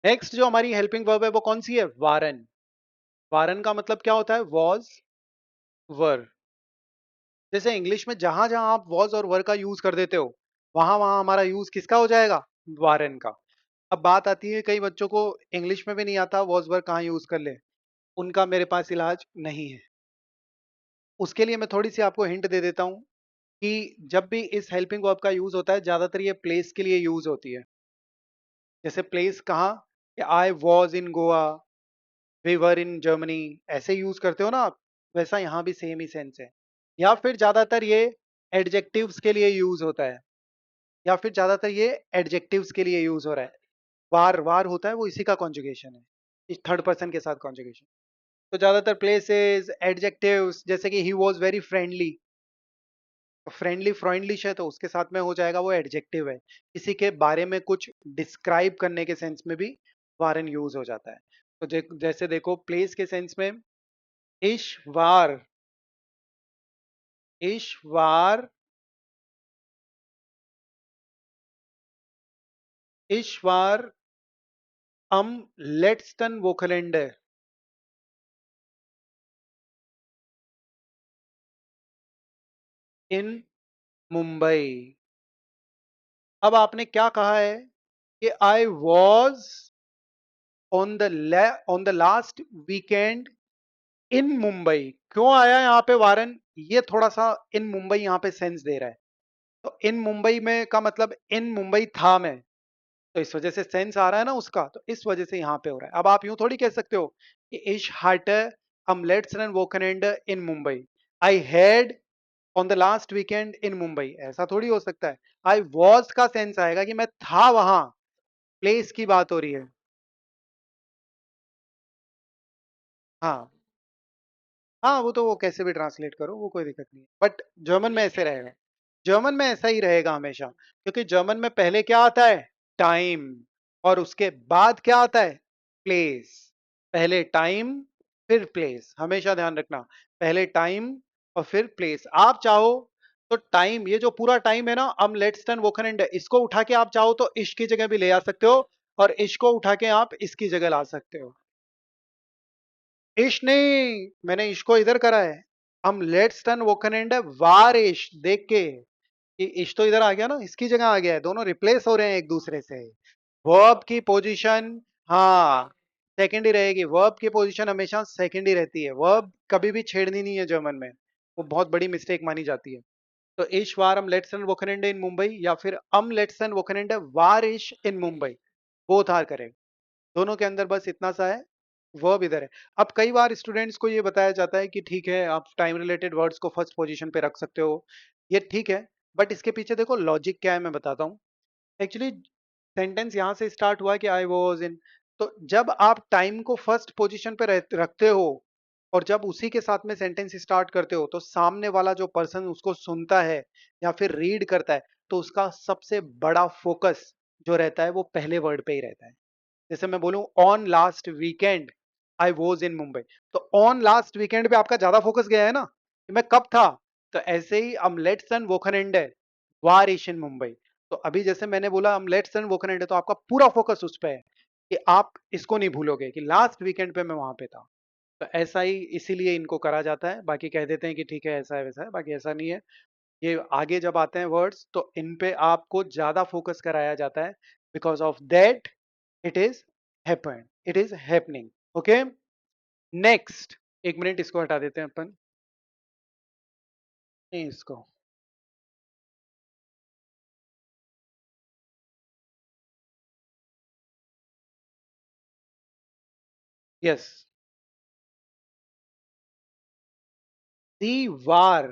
Next जो हमारी helping verb है वो कौन सी है? वारन। वारन का मतलब क्या होता है? वॉज, वर। जैसे इंग्लिश में जहां जहां आप वॉज और वर का यूज कर देते हो, वहां वहां हमारा यूज किसका हो जाएगा? वारन का। अब बात आती है, कई बच्चों को इंग्लिश में भी नहीं आता वॉज वर कहाँ यूज कर ले। उनका मेरे पास इलाज नहीं है। उसके लिए मैं थोड़ी सी आपको हिंट दे देता हूँ कि जब भी इस हेल्पिंग वर्ब का यूज होता है, ज्यादातर ये प्लेस के लिए यूज होती है। जैसे प्लेस कहाँ? I was in Goa, we were in Germany, ऐसे यूज करते हो ना आप, वैसा यहाँ भी सेम ही सेंस है। या फिर ज्यादातर ये एडजेक्टिव्स के लिए यूज होता है, या फिर ज्यादातर ये एडजेक्टिव्स के लिए यूज हो रहा है। वार वार होता है वो इसी का कॉन्जुगेशन है, इस थर्ड पर्सन के साथ कॉन्जुगेशन। तो ज्यादातर प्लेसेस, एडजेक्टिव्स, जैसे कि he was very friendly, friendly फ्रेंडलिश है तो उसके साथ में हो जाएगा, वो एडजेक्टिव है। किसी के बारे में कुछ डिस्क्राइब करने के सेंस में भी वारन यूज हो जाता है। तो जैसे देखो प्लेस के सेंस में, ईश्वार, ईश्वार, ईश्वार अम लेट्सटन वोकलेंडर इन मुंबई। अब आपने क्या कहा है कि I was on the last weekend in Mumbai. क्यों आया यहाँ पे वारन? ये थोड़ा सा इन मुंबई यहाँ पे सेंस दे रहा है। तो इन मुंबई में का मतलब इन मुंबई था मैं, तो इस वजह से सेंस आ रहा है ना उसका, तो इस वजह से यहाँ पे हो रहा है। अब आप यूं थोड़ी कह सकते हो कि इश हार्ट अमलेट्स एंड वोकनेंड इन Mumbai, I had on the last weekend in Mumbai, ऐसा थोड़ी हो सकता है। आई वॉज का सेंस आएगा कि मैं था वहां, प्लेस की बात हो रही है। हाँ, हाँ, वो तो वो कैसे भी ट्रांसलेट करो, वो कोई दिक्कत नहीं है, बट जर्मन में ऐसे रहेगा। जर्मन में ऐसा ही रहेगा हमेशा, क्योंकि जर्मन में पहले क्या आता है? टाइम, और उसके बाद क्या आता है? प्लेस। पहले टाइम, फिर प्लेस, हमेशा ध्यान रखना। पहले टाइम और फिर प्लेस। आप चाहो तो टाइम, ये जो पूरा टाइम है ना, अम लेट्स टर्न वोकन एंड, इसको उठा के आप चाहो तो इश्क की जगह भी ले आ सकते हो, और इश्क को उठा के आप इसकी जगह ला सकते हो। इश नहीं, मैंने इश को इधर करा है। हम लेट्स टर्न वोकन एंड है, वार इश देख के, कि इश तो इधर आ गया ना, इसकी जगह आ गया है, दोनों रिप्लेस हो रहे हैं एक दूसरे से। वर्ब की पोजीशन, हाँ, सेकंड ही रहेगी। वर्ब की पोजीशन हमेशा सेकंड ही रहती है, वर्ब कभी भी छेड़नी नहीं है जर्मन में, वो बहुत बड़ी मिस्टेक मानी जाती है। तो इश वार अम लेट्सन वोकनेंडे इन मुंबई, या फिर अम लेट्सन वोकनेंडे वार इश इन मुंबई, बोथ आर करेक्ट। दोनों के अंदर बस इतना सा है, वर्ब इधर है। अब कई बार स्टूडेंट्स को ये बताया जाता है कि ठीक है, आप टाइम रिलेटेड वर्ड्स को फर्स्ट पोजीशन पे रख सकते हो, ये ठीक है, बट इसके पीछे देखो लॉजिक क्या है, मैं बताता हूँ। एक्चुअली सेंटेंस यहाँ से स्टार्ट हुआ कि आई वॉज इन, तो जब आप टाइम को फर्स्ट पोजीशन पे रखते हो और जब उसी के साथ में सेंटेंस स्टार्ट करते हो, तो सामने वाला जो पर्सन उसको सुनता है या फिर रीड करता है, तो उसका सबसे बड़ा फोकस जो रहता है वो पहले वर्ड पे ही रहता है। जैसे मैं बोलूं on last weekend I was इन मुंबई, तो ऑन लास्ट वीकेंड पे आपका ज्यादा फोकस गया है ना, कि मैं कब था। तो ऐसे ही अमलेट्स एंड वोकनेंडे वार इश इन मुंबई, तो अभी जैसे मैंने बोला अमलेट्स एंड वोकनेंडे, तो आपका पूरा फोकस उस पे है कि आप इसको नहीं भूलोगे कि लास्ट वीकेंड पे मैं वहां पे था। तो ऐसा ही इसीलिए इनको करा जाता है, बाकी कह देते हैं कि ठीक है ऐसा है वैसा है, बाकी ऐसा नहीं है। ये आगे जब आते हैं वर्ड्स तो इन पे आपको ज्यादा फोकस कराया जाता है, because of that it is happened, it is happening. Okay, next. एक मिनट, इसको हटा देते हैं अपन, नहीं इसको। यस, दीवार।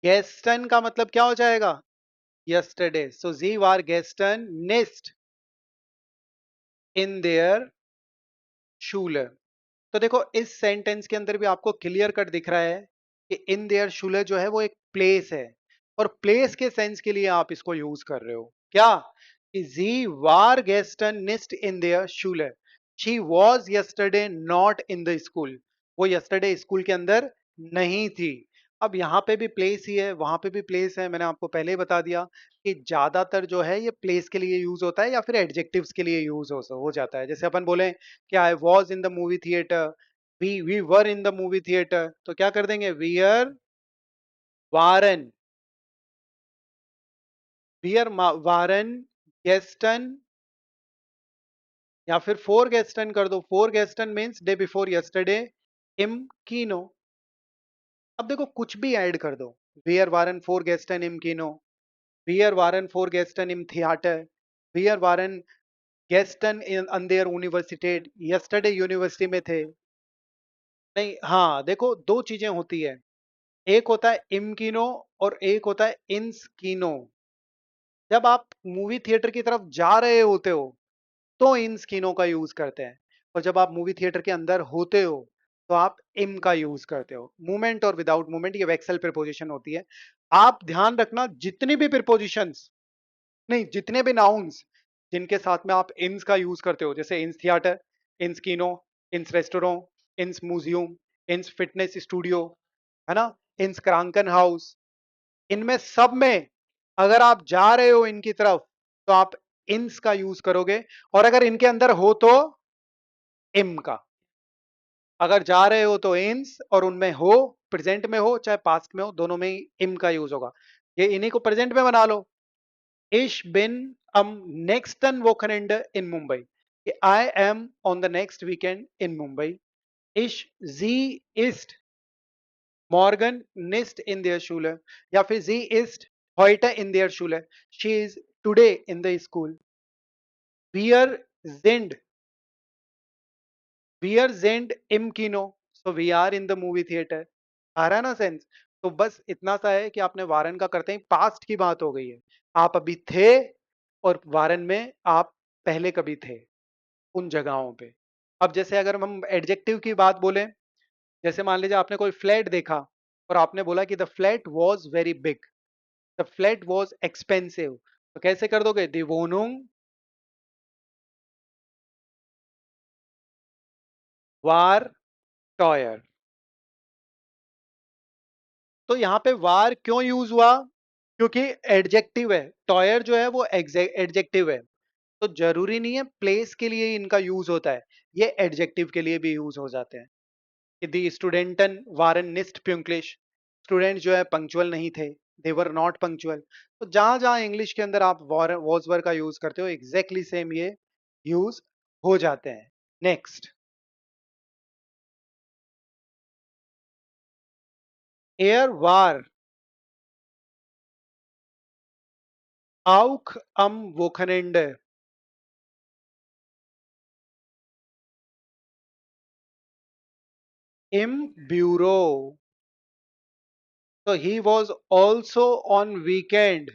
गेस्टन का मतलब क्या हो जाएगा? यस्टरडे, सो जी वार गेस्टन नेस्ट इन देयर शूलर। तो देखो इस सेंटेंस के अंदर भी आपको क्लियर कट दिख रहा है कि इन देयर शूलर जो है वो एक प्लेस है, और प्लेस के सेंस के लिए आप इसको यूज कर रहे हो क्या, कि जी वार गेस्टन निस्ट इन देयर शूलर, she was yesterday not in the school, वो यस्टरडे स्कूल के अंदर नहीं थी। अब यहाँ पे भी प्लेस ही है, वहाँ पे भी प्लेस है। मैंने आपको पहले ही बता दिया कि ज़्यादातर जो है ये प्लेस के लिए यूज़ होता है या फिर एडजेक्टिव्स के लिए यूज़ हो जाता है। जैसे अपन बोलें कि I was in the movie theatre, we were in the movie theatre, तो क्या कर देंगे? वियर वारन, वियर वारन गेस्टन, या फिर फोर गेस्टन कर दो। फोर गेस्टन मीन्स डे बिफोर यस्टरडे इम कीनो। अब देखो कुछ भी ऐड कर दो, वियर वारन फोर गेस्टन इम कीनो, वियर वारन फोर गेस्टन इम थिएटर, वियर वारन गेस्टन इन ऑन देयर यूनिवर्सिटी, यस्टरडे यूनिवर्सिटी में थे। नहीं, हाँ देखो दो चीजें होती है, एक होता है इम कीनो और एक होता है इंस कीनो। जब आप मूवी थिएटर की तरफ जा रहे होते हो तो इन स्किनों का यूज करते हैं, और जब आप मूवी थिएटर के अंदर होते हो तो आप इम का यूज करते हो। मूवमेंट और विदाउट मूवमेंट ये वेक्सल प्रीपोजिशन होती है। आप ध्यान रखना जितनी भी प्रीपोजिशंस, नहीं जितने भी नाउन्स जिनके साथ में आप इन्स का यूज करते हो, जैसे इंस थिएटर, इंस किनो, इंस रेस्टोरेंट, इंस म्यूजियम, इंस फिटनेस स्टूडियो, है ना, इंस क्रांकन हाउस, इनमें सब में अगर आप जा रहे हो इनकी तरफ तो आप इंस का यूज करोगे, और अगर इनके अंदर हो तो इम का। अगर जा रहे हो तो इंस, और उनमें हो, प्रेजेंट में हो चाहे पास्ट में हो, दोनों में ही इम का यूज होगा। ये इन्हीं को प्रेजेंट में बना लो। इश बिन am nächsten Wochenende in Mumbai, I am on the next weekend in Mumbai. Ich sie ist morgen nicht in der Schule, या फिर sie ist heute in der Schule, she is today in the school. Wir sind, wir sind im Kino, so we are in the movie theater. आ रहा है ना sense? तो बस इतना सा है कि आपने वारन का करते ही पास्ट की बात हो गई है। आप अभी थे, और वारन में आप पहले कभी थे उन जगहों पे। अब जैसे अगर हम एडजेक्टिव की बात बोलें, जैसे मान लीजिए आपने कोई फ्लैट देखा और आपने बोला कि the flat was very big, the flat was expensive, तो कैसे कर दोगे? दी वोनुंग वार टॉयर। तो यहाँ पे वार क्यों यूज हुआ? क्योंकि एडजेक्टिव है, टॉयर जो है वो एडजेक्टिव है, तो जरूरी नहीं है प्लेस के लिए ही इनका यूज होता है, ये एडजेक्टिव के लिए भी यूज हो जाते हैं। कि दी स्टूडेंटन वारन निस्ट प्यूंक्लिश, स्टूडेंट जो है पंक्चुअल नहीं थे, दे वर नॉट पंक्चुअल। तो जहां जहां इंग्लिश के अंदर आप वॉज वर का यूज करते हो, एग्जैक्टली सेम ये यूज हो जाते हैं। नेक्स्ट, एयर वार आउक अम वोखनेंडे, इम ब्यूरो, तो he was also on weekend.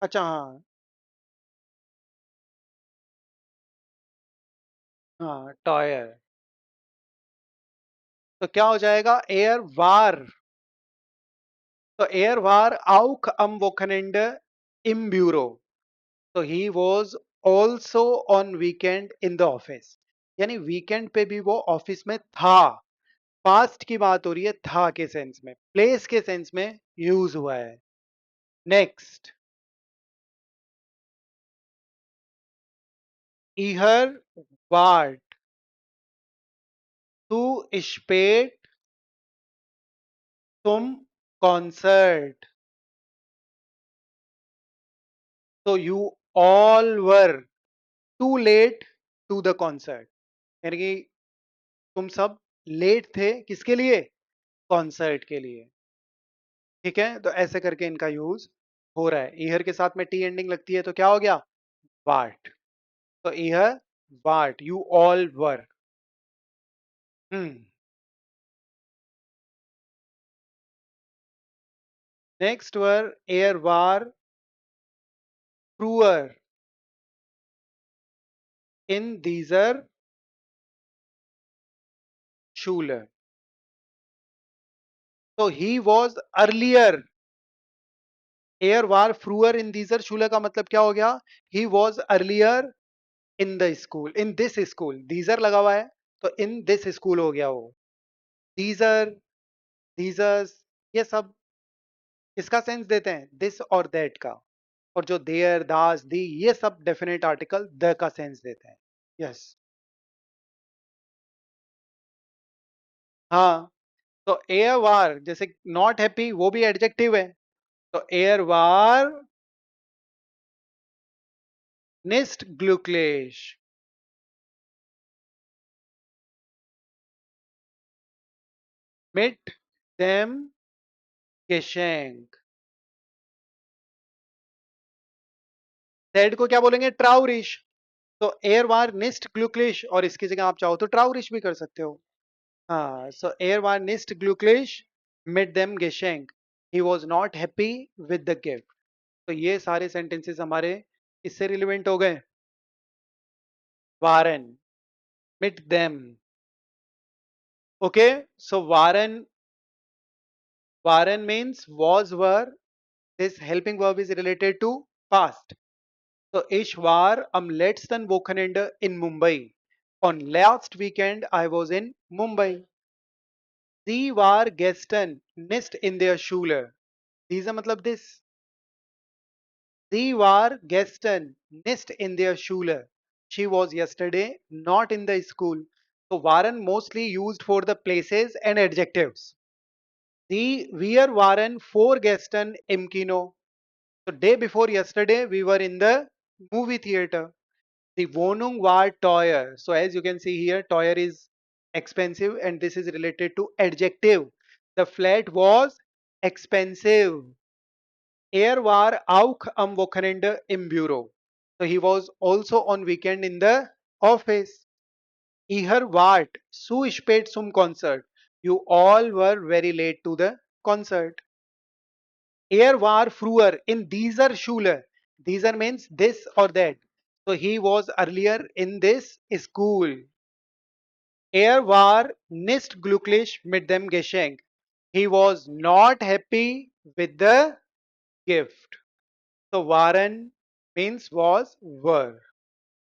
अच्छा हाँ, हाँ टॉयर, तो क्या हो जाएगा? एयर वार, तो एयर वार आउक अम वोखनेंडे इम ब्यूरो, तो he was also on weekend in the office, यानी वीकेंड पे भी वो ऑफिस में था। पास्ट की बात हो रही है, था के सेंस में, प्लेस के सेंस में यूज हुआ है। नेक्स्ट, इहर वार्ट टू स्पेट तुम कॉन्सर्ट, तो you all were too late to the concert, यानी कि तुम सब लेट थे किसके लिए? कॉन्सर्ट के लिए। ठीक है, तो ऐसे करके इनका यूज हो रहा है। ईहर के साथ में टी एंडिंग लगती है तो क्या हो गया? वाट। तो ईहर वाट you all were. Hmm. Next वर एयर वार क्रूअर इन दीजर शूलर, तो ही वॉज अर्लियर। एयर वार फ्रूअर इन दीजर शूलर का मतलब क्या हो गया? He was earlier in the school, in this school, दीजर लगा हुआ है तो इन दिस स्कूल हो गया वो। दीजर, दीजर्स, ये सब किसका सेंस देते हैं? दिस और दैट का। और जो देयर, दास, दी, ये सब डेफिनेट आर्टिकल द का सेंस देते हैं। यस। हाँ, तो एयर वार जैसे नॉट हैप्पी वो भी एडजेक्टिव है। तो एयर वार निस्ट ग्लूक्लेश, मिट देम गेशेंक। दैट को क्या बोलेंगे? ट्राउरिश। तो एयर वार निस्ट ग्लूक्लिश, और इसकी जगह आप चाहो तो ट्राउरिश भी कर सकते हो। हाँ, सो एयर वार निस्ट ग्लूक्लिश मिड देम गेशेंक, he was not happy with the gift. तो ये सारे सेंटेंसेस हमारे इससे रिलेवेंट हो गए। वारन, मिड देम। ओके, सो वारन, वारन means was were. This helping verb is related to past. So ich war am letzten Wochenende in Mumbai. On last weekend I was in Mumbai. Sie war gestern nicht in der Schule. Dieser मतलब this. Sie war gestern nicht in der Schule. She was yesterday not in the school. So waren mostly used for the places and adjectives. Sie, wir waren vorgestern im Kino. So day before yesterday we were in the movie theater. The Wohnung war teuer. So as you can see here, teuer is expensive and this is related to adjective. The flat was expensive. Er war auch am Wochenende im Büro. So he was also on weekend in the office. Ihr wart zu spät zum Concert. You all were very late to the concert. Er war früher in dieser Schule. Dieser means this or that. So he was earlier in this school. Er war nicht glücklich mit dem Geschenk. He was not happy with the gift. So waren means was, were.